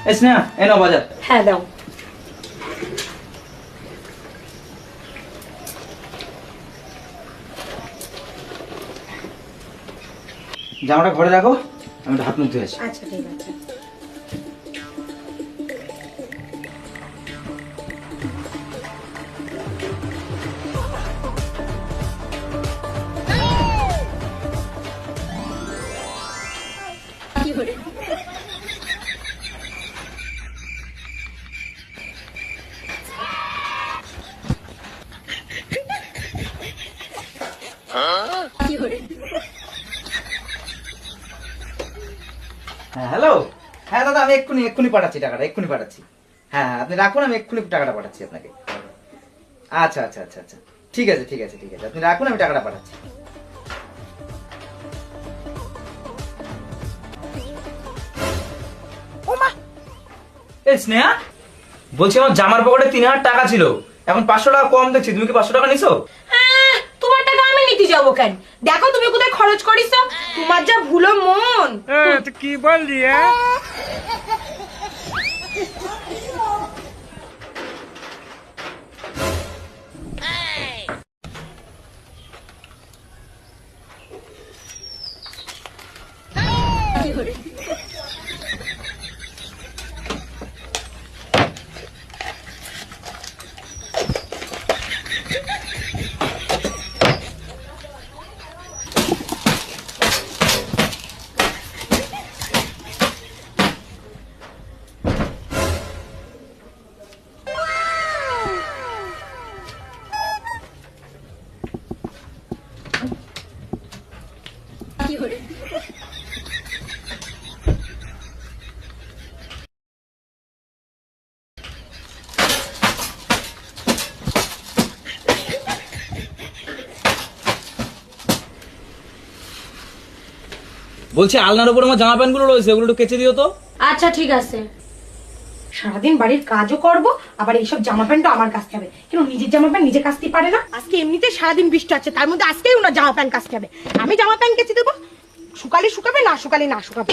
এই স্নেহা, এই নাও বাজার। হ্যাঁ দাও। জামাটা ঘরে রাখো, আমি একটু হাত মুখ ধুয়ে আসি। আচ্ছা ঠিক আছে। হ্যাঁ হ্যালো। হ্যাঁ দাদা, আমি এক্ষুনি পাঠাচ্ছি টাকাটা, এক্ষুনি পাঠাচ্ছি। হ্যাঁ হ্যাঁ, আপনি রাখুন, আমি এক্ষুনি টাকাটা পাঠাচ্ছি আপনাকে। আচ্ছা আচ্ছা আচ্ছা আচ্ছা, ঠিক আছে ঠিক আছে ঠিক আছে, আপনি রাখুন, আমি টাকাটা পাঠাচ্ছি। এই স্নেহা, বলছি আমার জামার পকেটে 3000 টাকা ছিল, এখন 500 টাকা কম দেখছি, তুমি কি 500 টাকা নিছো? তোমার টাকা আমি নিতে যাবো কেন? দেখো তুমি কোথায় খরচ করিস, তোমার যা ভুলো মন। কি বললি? বলছি আলনার উপর আমার জামা প্যান্ট গুলো রয়েছে, ওগুলো একটু কেচে দিও তো। আচ্ছা ঠিক আছে। সারাদিন বাড়ির কাজও করব, আবার এইসব জামা প্যান্টও আমার কাচতে হবে। কেন নিজের জামা প্যান্ট নিজে কাচতে পারে না? আজকে এমনিতে সারাদিন বৃষ্টি আছে, তার মধ্যে আজকেই ওনার জামা প্যান্ট কাচতে হবে। আমি জামা প্যান্ট কেচে দেবো, শুকালে শুকাবে, না শুকালে না শুকাবে।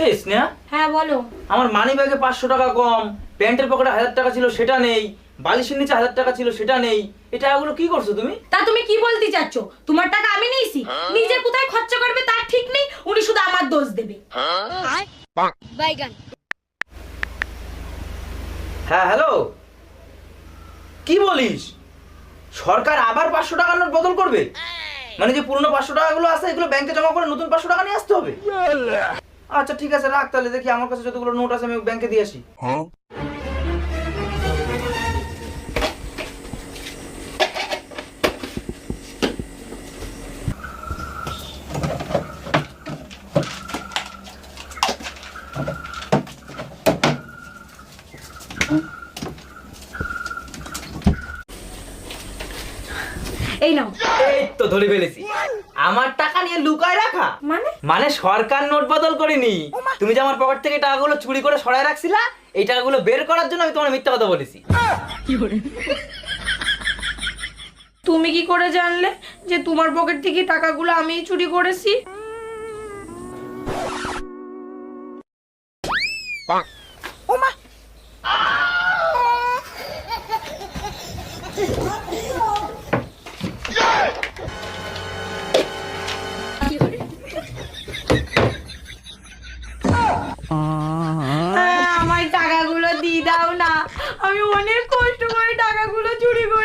এই স্নেহা, হ্যাঁ বলো। আমার মানি ব্যাগে 500 টাকা কম, প্যান্টের পকেটে 1000 টাকা ছিল সেটা নেই, বালিশের নিচে 1000 টাকা ছিল সেটা নেই, এই টাকাগুলো কি করছো তুমি? তা তুমি কি বলতে চাচ্ছ? তোমার টাকা আমি নিয়েছি, নিজে কোথায় খরচা করবে তার ঠিক নেই, উনি শুধু আমার দোষ দেবে। হ্যাঁ হ্যালো, কি বলিস? সরকার আবার 500 টাকার নোট বদল করবে? মানে যে পুরনো 500 টাকাগুলো আছে এগুলো ব্যাংকে জমা করে নতুন 500 টাকা নিয়ে আসতে হবে? আচ্ছা ঠিক আছে, রাখ তাহলে, দেখি আমার কাছে যতগুলো নোট আছে আমি ব্যাংকে দিয়ে আসি। এই নাও। এই তো ধরে ফেলেছি, আমার টাকা নিয়ে লুকায় রাখা। মানে সরকার নোট বদল করেনি, তুমি যে আমার পকেট থেকে টাকাগুলো চুরি করে সরায় রাখছিলা, এই টাকাগুলো বের করার জন্য আমি তোমার মিথ্যা কথা বলেছি। তুমি কি করে জানলে যে তোমার পকেট থেকে টাকাগুলো আমিই চুরি করেছি? আমার টাকাগুলো দিয়ে দাও না, আমি অনেক কষ্ট করে টাকাগুলো চুরি করি।